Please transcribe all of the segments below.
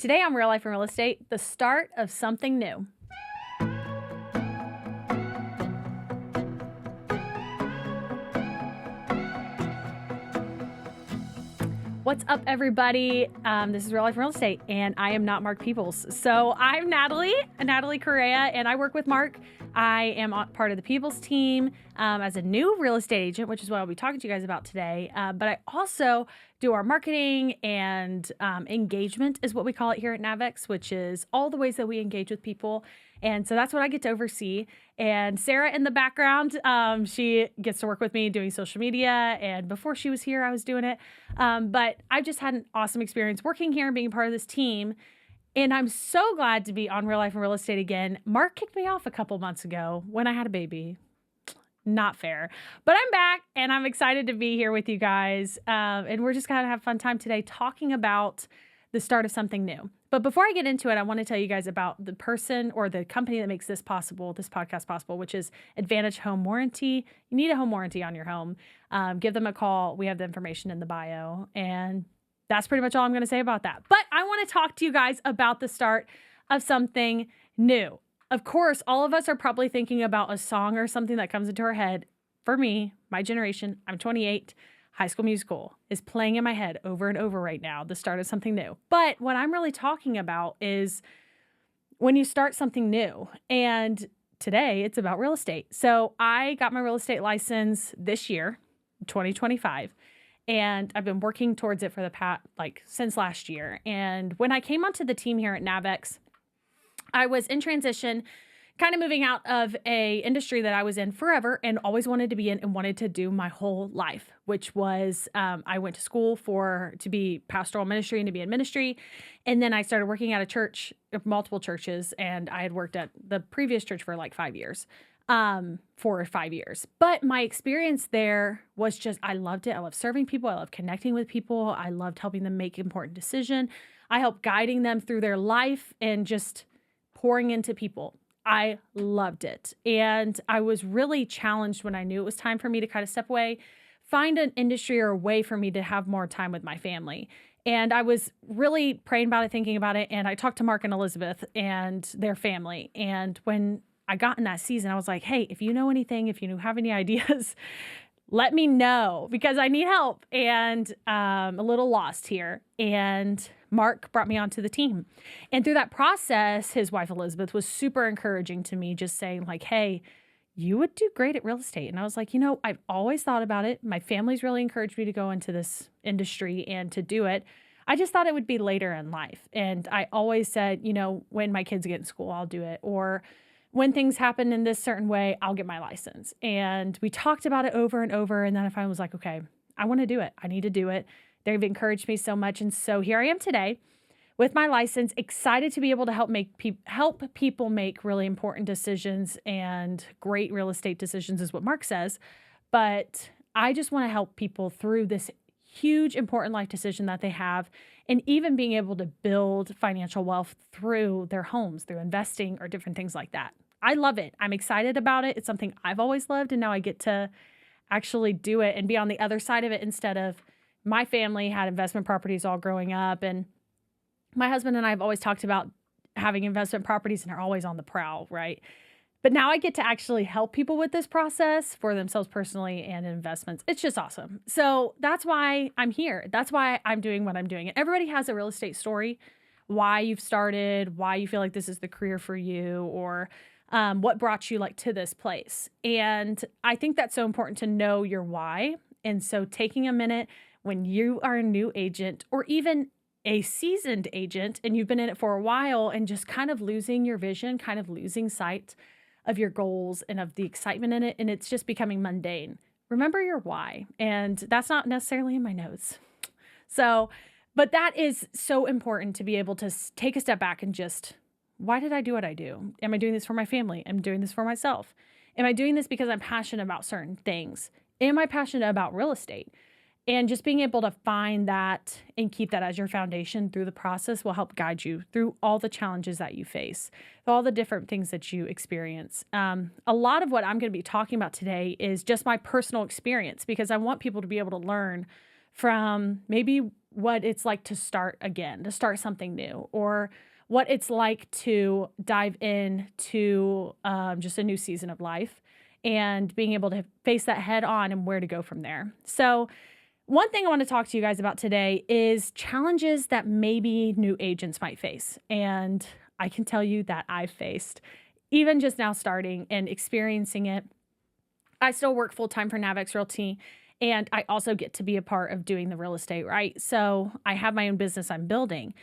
Today on Real Life and Real Estate, the start of something new. What's up, everybody? This is Real Life and Real Estate, and I am not Mark Peebles. So I'm Natalie Correa, and I work with Mark. I am part of the Peebles team as a new real estate agent, which is what I'll be talking to you guys about today. But I also do our marketing and engagement is what we call it here at Navex, which is all the ways that we engage with people. And so that's what I get to oversee. And Sarah in the background, she gets to work with me doing social media. And before she was here, I was doing it. But I've just had an awesome experience working here and being part of this team. And I'm so glad to be on Real Life and Real Estate again. Mark kicked me off a couple months ago when I had a baby. Not fair. But I'm back and I'm excited to be here with you guys. And we're just going to have a fun time today talking about the start of something new. But before I get into it, I want to tell you guys about the person or the company that makes this podcast possible, which is Advantage Home Warranty. You need a home warranty on your home. Give them a call. We have the information in the bio. And that's pretty much all I'm going to say about that. But I want to talk to you guys about the start of something new. Of course, all of us are probably thinking about a song or something that comes into our head. For me, my generation, I'm 28. High School Musical is playing in my head over and over right now, the start of something new. But what I'm really talking about is when you start something new. And today it's about real estate. So I got my real estate license this year, 2025. And I've been working towards it for the past, since last year. And when I came onto the team here at Navex, I was in transition, kind of moving out of a industry that I was in forever and always wanted to be in and wanted to do my whole life, which was I went to school to be pastoral ministry and to be in ministry. And then I started working at a church, multiple churches, and I had worked at the previous church for 5 years. 4 or 5 years. But my experience there was just, I loved it. I love serving people. I love connecting with people. I loved helping them make important decisions. I helped guiding them through their life and just pouring into people. I loved it. And I was really challenged when I knew it was time for me to kind of step away, find an industry or a way for me to have more time with my family. And I was really praying about it, thinking about it. And I talked to Mark and Elizabeth and their family. And when I got in that season, I was like, hey, if you know anything, if you have any ideas, let me know because I need help and a little lost here. And Mark brought me onto the team. And through that process, his wife, Elizabeth, was super encouraging to me, just saying hey, you would do great at real estate. And I was like, I've always thought about it. My family's really encouraged me to go into this industry and to do it. I just thought it would be later in life. And I always said, when my kids get in school, I'll do it. Or when things happen in this certain way, I'll get my license. And we talked about it over and over. And then I finally was like, okay, I want to do it. I need to do it. They've encouraged me so much. And so here I am today with my license, excited to be able to help people make really important decisions, and great real estate decisions is what Mark says. But I just want to help people through this huge, important life decision that they have, and even being able to build financial wealth through their homes, through investing or different things like that. I love it. I'm excited about it. It's something I've always loved, and now I get to actually do it and be on the other side of it instead of my family had investment properties all growing up, and my husband and I have always talked about having investment properties and are always on the prowl, right? But now I get to actually help people with this process for themselves personally and investments. It's just awesome. So that's why I'm here. That's why I'm doing what I'm doing. And everybody has a real estate story, why you've started, why you feel like this is the career for you, or what brought you to this place. And I think that's so important to know your why. And so taking a minute when you are a new agent or even a seasoned agent and you've been in it for a while and just kind of losing your vision, kind of losing sight of your goals and of the excitement in it, and it's just becoming mundane. Remember your why. And that's not necessarily in my notes. But that is so important to be able to take a step back and just, why did I do what I do? Am I doing this for my family? Am I doing this for myself? Am I doing this because I'm passionate about certain things? Am I passionate about real estate? And just being able to find that and keep that as your foundation through the process will help guide you through all the challenges that you face, all the different things that you experience. A lot of what I'm going to be talking about today is just my personal experience, because I want people to be able to learn from maybe what it's like to start again, to start something new, or what it's like to dive in to just a new season of life and being able to face that head on and where to go from there. So one thing I want to talk to you guys about today is challenges that maybe new agents might face. And I can tell you that I've faced, even just now starting and experiencing it. I still work full-time for Navex Realty, and I also get to be a part of doing the real estate, right? So I have my own business I'm building.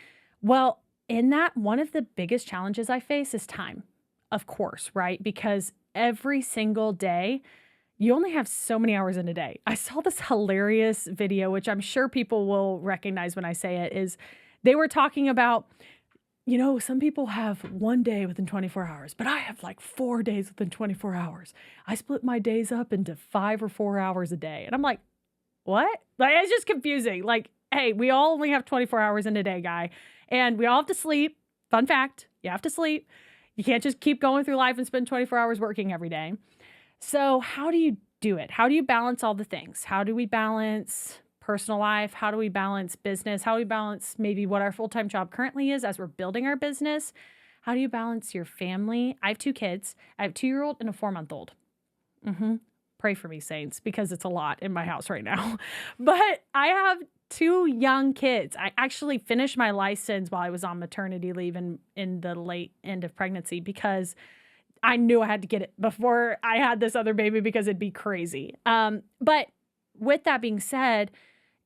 Well, in that, one of the biggest challenges I face is time, of course, right? Because every single day, you only have so many hours in a day. I saw this hilarious video, which I'm sure people will recognize when I say it, is they were talking about, some people have one day within 24 hours, but I have like 4 days within 24 hours. I split my days up into 5 or 4 hours a day. And I'm like, what? Like, it's just confusing. Like, hey, we all only have 24 hours in a day, guy. And we all have to sleep. Fun fact, you have to sleep. You can't just keep going through life and spend 24 hours working every day. So how do you do it? How do you balance all the things? How do we balance personal life? How do we balance business? How do we balance maybe what our full-time job currently is as we're building our business? How do you balance your family? I have 2 kids. I have a 2-year-old and a 4-month-old. Pray for me, saints, because it's a lot in my house right now. But I have 2 young kids. I actually finished my license while I was on maternity leave in the late end of pregnancy because I knew I had to get it before I had this other baby because it'd be crazy. But with that being said,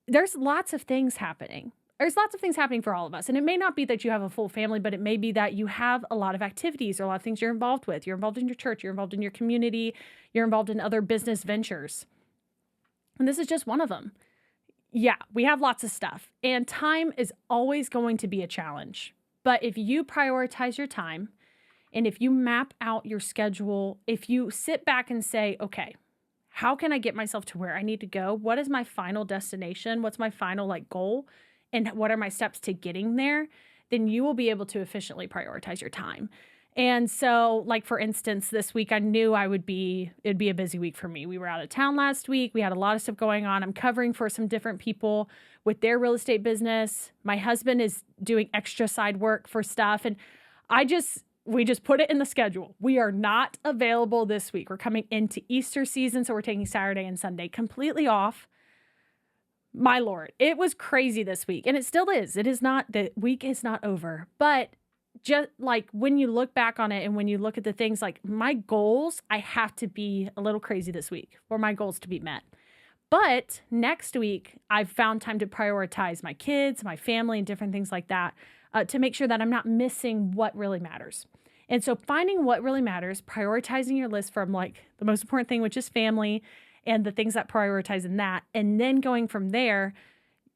there's lots of things happening. There's lots of things happening for all of us. And it may not be that you have a full family, but it may be that you have a lot of activities or a lot of things you're involved with. You're involved in your church. You're involved in your community. You're involved in other business ventures. And this is just one of them. Yeah, we have lots of stuff. And time is always going to be a challenge. But if you prioritize your time, and if you map out your schedule, if you sit back and say, okay, how can I get myself to where I need to go? What is my final destination? What's my final goal? And what are my steps to getting there? Then you will be able to efficiently prioritize your time. And so, for instance, this week I knew it'd be a busy week for me. We were out of town last week. We had a lot of stuff going on. I'm covering for some different people with their real estate business. My husband is doing extra side work for stuff. And we just put it in the schedule. We are not available this week. We're coming into Easter season, so we're taking Saturday and Sunday completely off. My Lord, it was crazy this week, and it still is. The week is not over. But just when you look back on it and when you look at the things my goals, I have to be a little crazy this week for my goals to be met. But next week, I've found time to prioritize my kids, my family, and different things like that. To make sure that I'm not missing what really matters. And so finding what really matters, prioritizing your list from the most important thing, which is family, and the things that prioritize in that, and then going from there,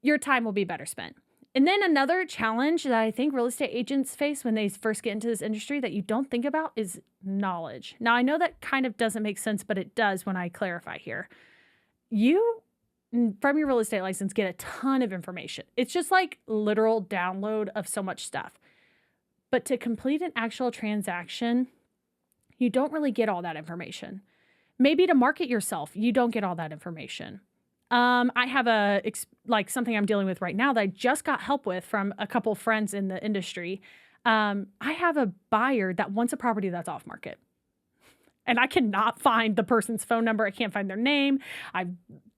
your time will be better spent. And then another challenge that I think real estate agents face when they first get into this industry that you don't think about is knowledge. Now, I know that kind of doesn't make sense, but it does when I clarify here. You from your real estate license, get a ton of information. It's just literal download of so much stuff. But to complete an actual transaction, you don't really get all that information. Maybe to market yourself, you don't get all that information. I have something I'm dealing with right now that I just got help with from a couple friends in the industry. I have a buyer that wants a property that's off market. And I cannot find the person's phone number. I can't find their name. I've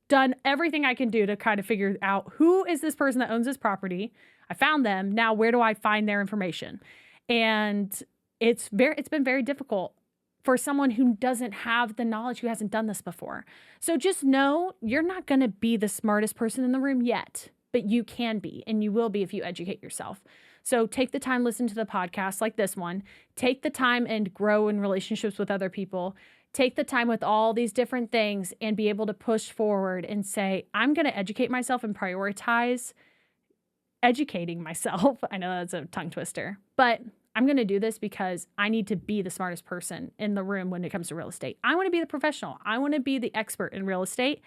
done everything I can do to kind of figure out who is this person that owns this property. I found them. Now, where do I find their information? And it's been very difficult for someone who doesn't have the knowledge, who hasn't done this before. So just know you're not going to be the smartest person in the room yet, but you can be, and you will be if you educate yourself. So take the time, listen to the podcast like this one. Take the time and grow in relationships with other people. Take the time with all these different things and be able to push forward and say, I'm going to educate myself and prioritize educating myself. I know that's a tongue twister, but I'm going to do this because I need to be the smartest person in the room when it comes to real estate. I want to be the professional. I want to be the expert in real estate,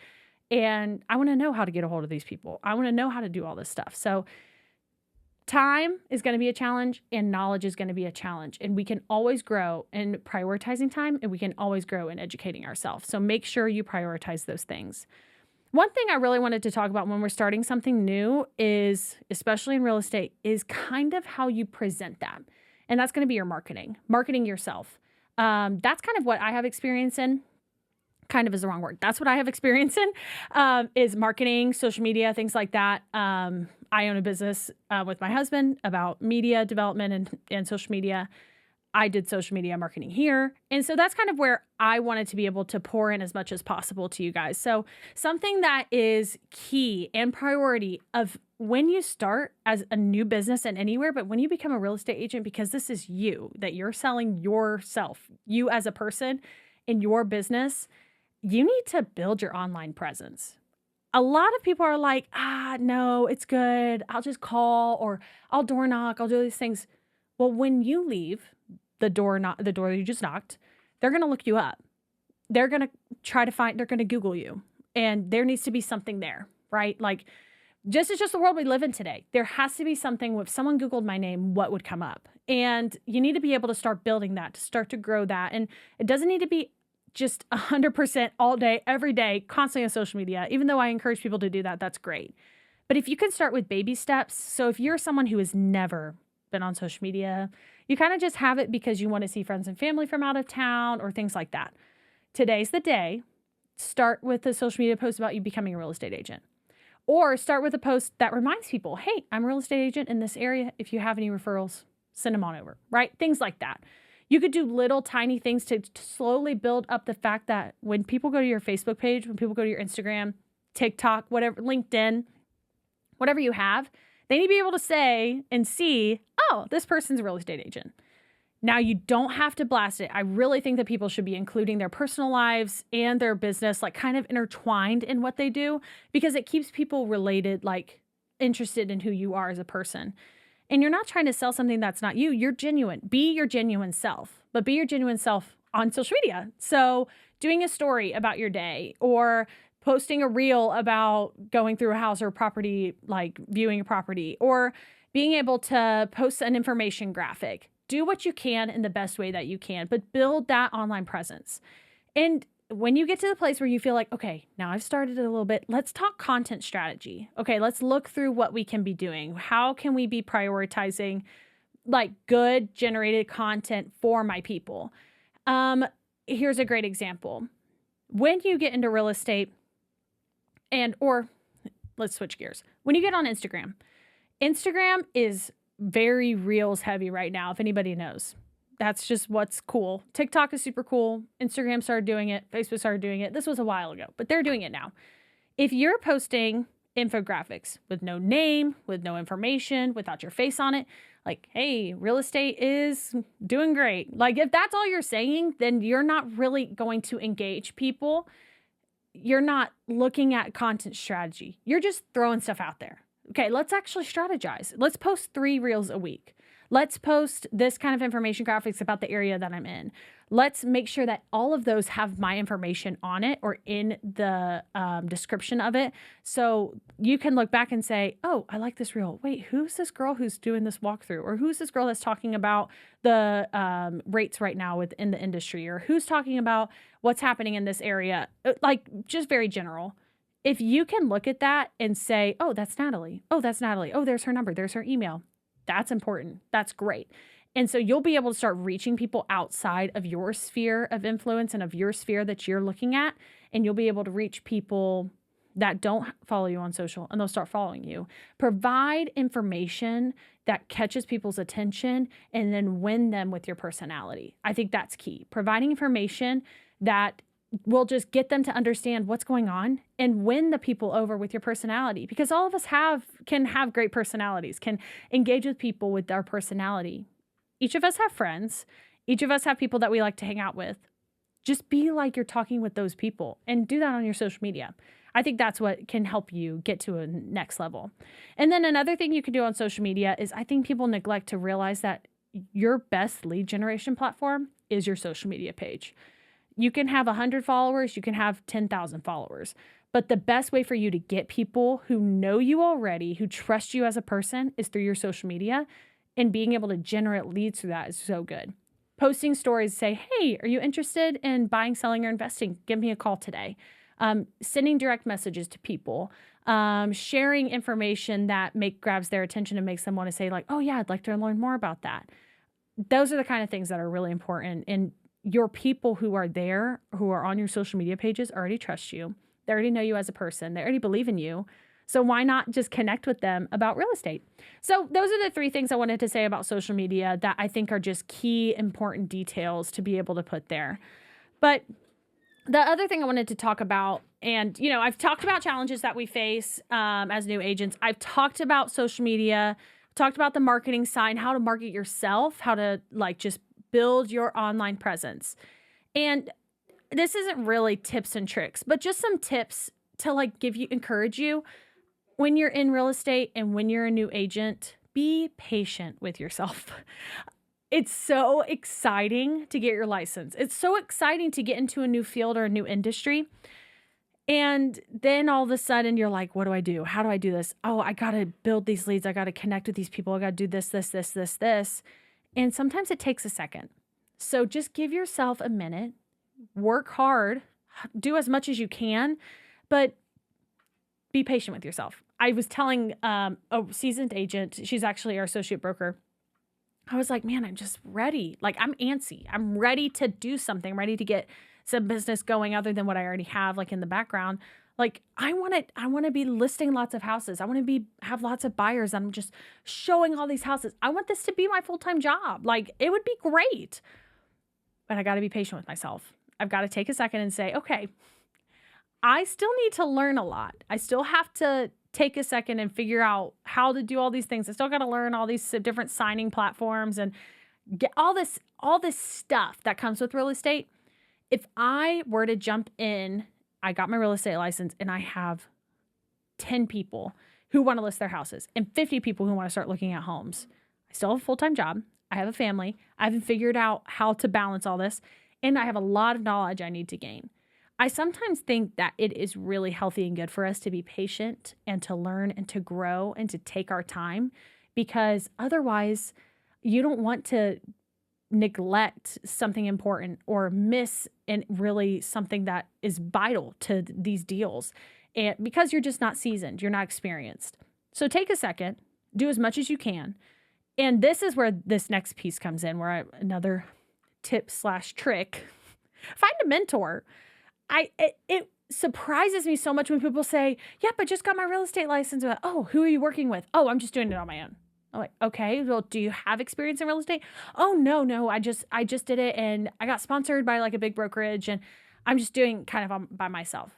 and I want to know how to get a hold of these people. I want to know how to do all this stuff. So time is going to be a challenge, and knowledge is going to be a challenge, and we can always grow in prioritizing time, and we can always grow in educating ourselves. So make sure you prioritize those things. One thing I really wanted to talk about when we're starting something new is, especially in real estate, is kind of how you present that. And that's going to be your marketing yourself. That's kind of what I have experience in. Kind of is the wrong word. That's what I have experience in, is marketing, social media, things like that. I own a business with my husband about media development and social media. I did social media marketing here. And so that's kind of where I wanted to be able to pour in as much as possible to you guys. So something that is key and priority of when you start as a new business and anywhere, but when you become a real estate agent, because this is you, that you're selling yourself, you as a person in your business, you need to build your online presence. A lot of people are like, no, it's good. I'll just call or I'll door knock. I'll do these things. Well, when you leave the door you just knocked, they're going to look you up. They're going to they're going to Google you, and there needs to be something there, right? Like, it's just the world we live in today. There has to be something. If someone Googled my name, what would come up? And you need to be able to start building that, to start to grow that. And it doesn't need to be just 100% all day, every day, constantly on social media. Even though I encourage people to do that, that's great. But if you can start with baby steps, so if you're someone who has never been on social media, you kind of just have it because you want to see friends and family from out of town or things like that. Today's the day. Start with a social media post about you becoming a real estate agent. Or start with a post that reminds people, hey, I'm a real estate agent in this area. If you have any referrals, send them on over, right? Things like that. You could do little tiny things to slowly build up the fact that when people go to your Facebook page, when people go to your Instagram, TikTok, whatever, LinkedIn, whatever you have, they need to be able to say and see, oh, this person's a real estate agent. Now, you don't have to blast it. I really think that people should be including their personal lives and their business, like kind of intertwined in what they do, because it keeps people related, like interested in who you are as a person. And you're not trying to sell something that's not you. You're genuine. Be your genuine self, but be your genuine self on social media. So doing a story about your day or posting a reel about going through a house or property, like viewing a property, or being able to post an information graphic. Do what you can in the best way that you can, but build that online presence. And when you get to the place where you feel like, okay, now I've started it a little bit, let's talk content strategy. Okay, let's look through what we can be doing. How can we be prioritizing like good generated content for my people? Here's a great example. When you get into real estate or let's switch gears. When you get on Instagram is very reels heavy right now, if anybody knows. That's just what's cool. TikTok is super cool. Instagram started doing it. Facebook started doing it. This was a while ago, but they're doing it now. If you're posting infographics with no name, with no information, without your face on it, like, hey, real estate is doing great. Like, if that's all you're saying, then you're not really going to engage people. You're not looking at content strategy. You're just throwing stuff out there. Okay, let's actually strategize. Let's post 3 reels a week. Let's post this kind of information graphics about the area that I'm in. Let's make sure that all of those have my information on it or in the description of it. So you can look back and say, oh, I like this reel. Wait, who's this girl who's doing this walkthrough? Or who's this girl that's talking about the rates right now within the industry? Or who's talking about what's happening in this area? Like, just very general. If you can look at that and say, oh, that's Natalie. Oh, that's Natalie. Oh, there's her number. There's her email. That's important. That's great. And so you'll be able to start reaching people outside of your sphere of influence and of your sphere that you're looking at. And you'll be able to reach people that don't follow you on social, and they'll start following you. Provide information that catches people's attention and then win them with your personality. I think that's key. Providing information that will just get them to understand what's going on and win the people over with your personality, because all of us can have great personalities, can engage with people with our personality. Each of us have friends. Each of us have people that we like to hang out with. Just be like you're talking with those people and do that on your social media. I think that's what can help you get to a next level. And then another thing you can do on social media is I think people neglect to realize that your best lead generation platform is your social media page. You can have 100 followers, you can have 10,000 followers, but the best way for you to get people who know you already, who trust you as a person, is through your social media, and being able to generate leads through that is so good. Posting stories, say, hey, are you interested in buying, selling, or investing? Give me a call today. sending direct messages to people, sharing information that grabs their attention and makes them want to say like, oh yeah, I'd like to learn more about that. Those are the kind of things that are really important. And your people who are there, who are on your social media pages, already trust you. They already know you as a person. They already believe in you. So why not just connect with them about real estate? So those are the 3 things I wanted to say about social media that I think are just key, important details to be able to put there. But the other thing I wanted to talk about, and, I've talked about challenges that we face as new agents. I've talked about social media, talked about the marketing side, how to market yourself, how to just build your online presence. And this isn't really tips and tricks, but just some tips to encourage you when you're in real estate and when you're a new agent. Be patient with yourself. It's so exciting to get your license. It's so exciting to get into a new field or a new industry. And then all of a sudden you're like, what do I do? How do I do this? Oh, I got to build these leads. I got to connect with these people. I got to do this, this, this, this, this. And sometimes it takes a second. So just give yourself a minute, work hard, do as much as you can, but be patient with yourself. I was telling a seasoned agent, she's actually our associate broker, I was like, man, I'm just ready. I'm antsy. I'm ready to do something, ready to get some business going other than what I already have in the background. I want to be listing lots of houses. I want to have lots of buyers. I'm just showing all these houses. I want this to be my full-time job. It would be great. But I got to be patient with myself. I've got to take a second and say, okay, I still need to learn a lot. I still have to take a second and figure out how to do all these things. I still got to learn all these different signing platforms and get all this stuff that comes with real estate. If I were to jump in, I got my real estate license and I have 10 people who want to list their houses and 50 people who want to start looking at homes. I still have a full-time job. I have a family. I haven't figured out how to balance all this. And I have a lot of knowledge I need to gain. I sometimes think that it is really healthy and good for us to be patient and to learn and to grow and to take our time, because otherwise you don't want to neglect something important or miss really something that is vital to these deals, and because you're just not seasoned, you're not experienced. So take a second, do as much as you can. And this is where this next piece comes in, where another tip/trick, find a mentor. It surprises me so much when people say, yep, I just got my real estate license. Oh, who are you working with? Oh, I'm just doing it on my own. I'm like, okay, well, do you have experience in real estate? Oh, no, I just did it and I got sponsored by a big brokerage and I'm just doing kind of by myself.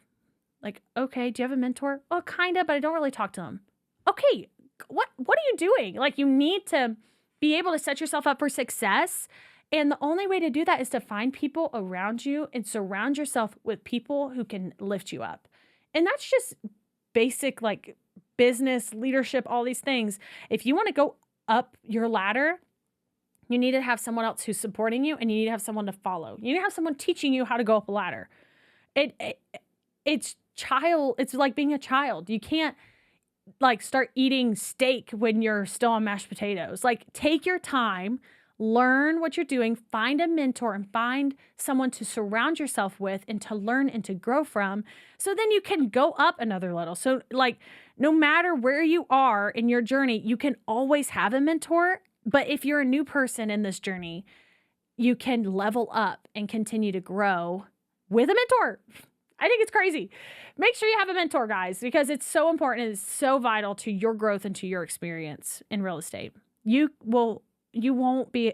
Okay, do you have a mentor? Oh, kind of, but I don't really talk to them. Okay, what are you doing? You need to be able to set yourself up for success. And the only way to do that is to find people around you and surround yourself with people who can lift you up. And that's just basic, business, leadership, all these things. If you want to go up your ladder, you need to have someone else who's supporting you, and you need to have someone to follow. You need to have someone teaching you how to go up a ladder. It's like being a child. You can't start eating steak when you're still on mashed potatoes. Take your time, learn what you're doing, find a mentor, and find someone to surround yourself with and to learn and to grow from, so then you can go up another level. So no matter where you are in your journey, you can always have a mentor. But if you're a new person in this journey, you can level up and continue to grow with a mentor. I think it's crazy. Make sure you have a mentor, guys, because it's so important. It's so vital to your growth and to your experience in real estate. You won't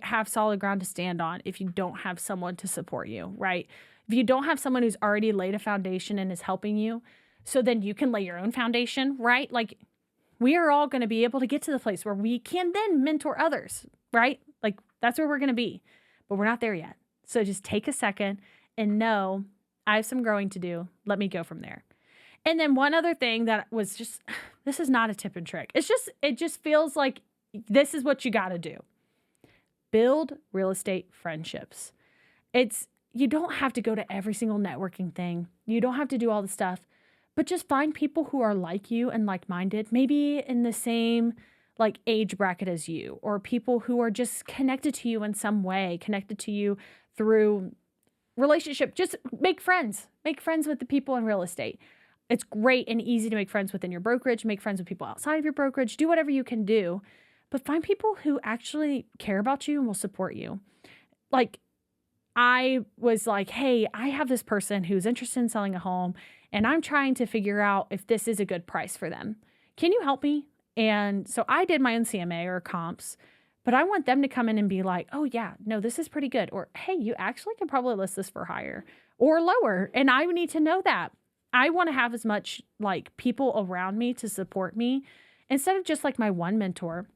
have solid ground to stand on if you don't have someone to support you, right? If you don't have someone who's already laid a foundation and is helping you, so then you can lay your own foundation, right? We are all going to be able to get to the place where we can then mentor others, right? That's where we're going to be, but we're not there yet. So just take a second and know I have some growing to do. Let me go from there. And then one other thing that was this is not a tip and trick. It just feels like this is what you got to do. Build real estate friendships. You don't have to go to every single networking thing. You don't have to do all the stuff, but just find people who are like you and like-minded, maybe in the same age bracket as you, or people who are just connected to you in some way, connected to you through relationship. Just make friends. make friends with the people in real estate. It's great and easy to make friends within your brokerage, make friends with people outside of your brokerage, do whatever you can do, but find people who actually care about you and will support you. Like, I was like, hey, I have this person who's interested in selling a home, and I'm trying to figure out if this is a good price for them. Can you help me? And so I did my own CMA or comps, but I want them to come in and be like, oh yeah, no, this is pretty good. Or, hey, you actually can probably list this for higher or lower. And I need to know that. I want to have as much like people around me to support me instead of just like my one mentor.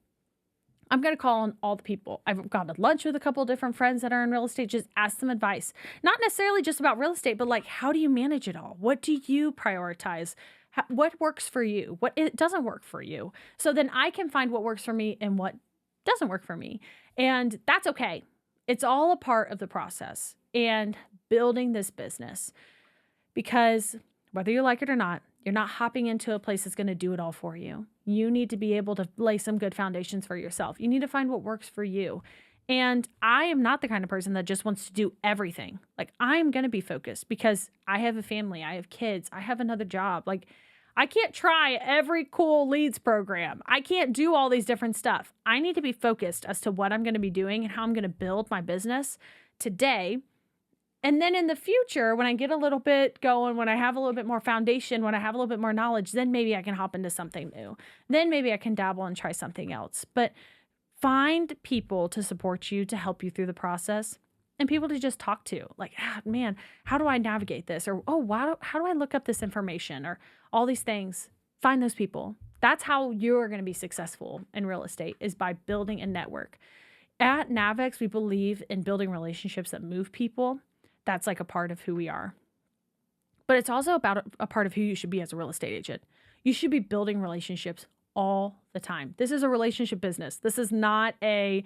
I'm going to call on all the people. I've gone to lunch with a couple of different friends that are in real estate, just ask them advice. Not necessarily just about real estate, but like, how do you manage it all? What do you prioritize? What works for you? What it doesn't work for you? So then I can find what works for me and what doesn't work for me. And that's okay. It's all a part of the process and building this business, because whether you like it or not, you're not hopping into a place that's going to do it all for you. You need to be able to lay some good foundations for yourself. You need to find what works for you. And I am not the kind of person that just wants to do everything. Like, I'm going to be focused because I have a family, I have kids, I have another job. Like, I can't try every cool leads program. I can't do all these different stuff. I need to be focused as to what I'm going to be doing and how I'm going to build my business today. And then in the future, when I get a little bit going, when I have a little bit more foundation, when I have a little bit more knowledge, then maybe I can hop into something new. Then maybe I can dabble and try something else. But find people to support you, to help you through the process, and people to just talk to. Like, man, how do I navigate this? Or, how do I look up this information? Or all these things. Find those people. That's how you're going to be successful in real estate, is by building a network. At Navex, we believe in building relationships that move people. That's like a part of who we are. But it's also about a part of who you should be as a real estate agent. You should be building relationships all the time. This is a relationship business. This is not any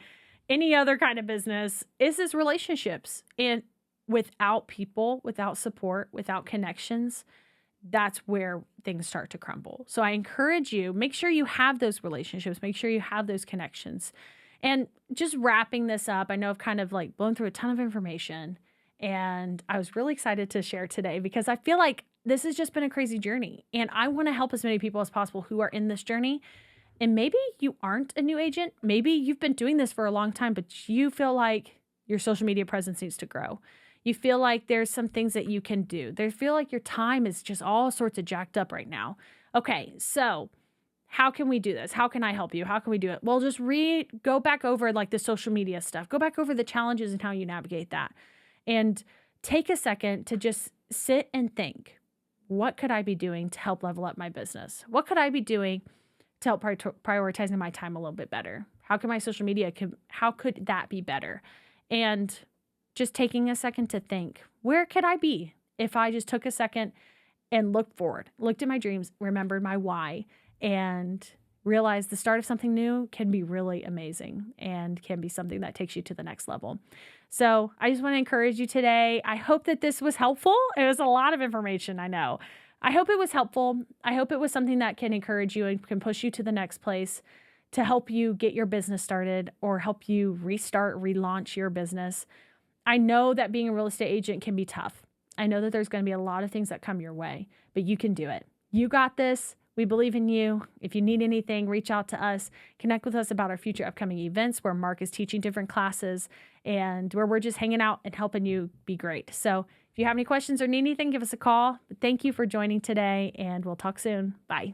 other kind of business. This is relationships. And without people, without support, without connections, that's where things start to crumble. So I encourage you, make sure you have those relationships, make sure you have those connections. And just wrapping this up, I know I've kind of like blown through a ton of information, and I was really excited to share today because I feel like this has just been a crazy journey, and I want to help as many people as possible who are in this journey. And maybe you aren't a new agent. Maybe you've been doing this for a long time, but you feel like your social media presence needs to grow. You feel like there's some things that you can do. They feel like your time is just all sorts of jacked up right now. Okay, so how can we do this? How can I help you? How can we do it? Well, just go back over like the social media stuff. Go back over the challenges and how you navigate that. And take a second to just sit and think, what could I be doing to help level up my business? What could I be doing to help prioritizing my time a little bit better? How can my social media, how could that be better? And just taking a second to think, where could I be if I just took a second and looked forward, looked at my dreams, remembered my why, and realized the start of something new can be really amazing and can be something that takes you to the next level. So I just want to encourage you today. I hope that this was helpful. It was a lot of information, I know. I hope it was helpful. I hope it was something that can encourage you and can push you to the next place to help you get your business started or help you restart, relaunch your business. I know that being a real estate agent can be tough. I know that there's going to be a lot of things that come your way, but you can do it. You got this. We believe in you. If you need anything, reach out to us. Connect with us about our future upcoming events where Mark is teaching different classes and where we're just hanging out and helping you be great. So if you have any questions or need anything, give us a call. But thank you for joining today, and we'll talk soon. Bye.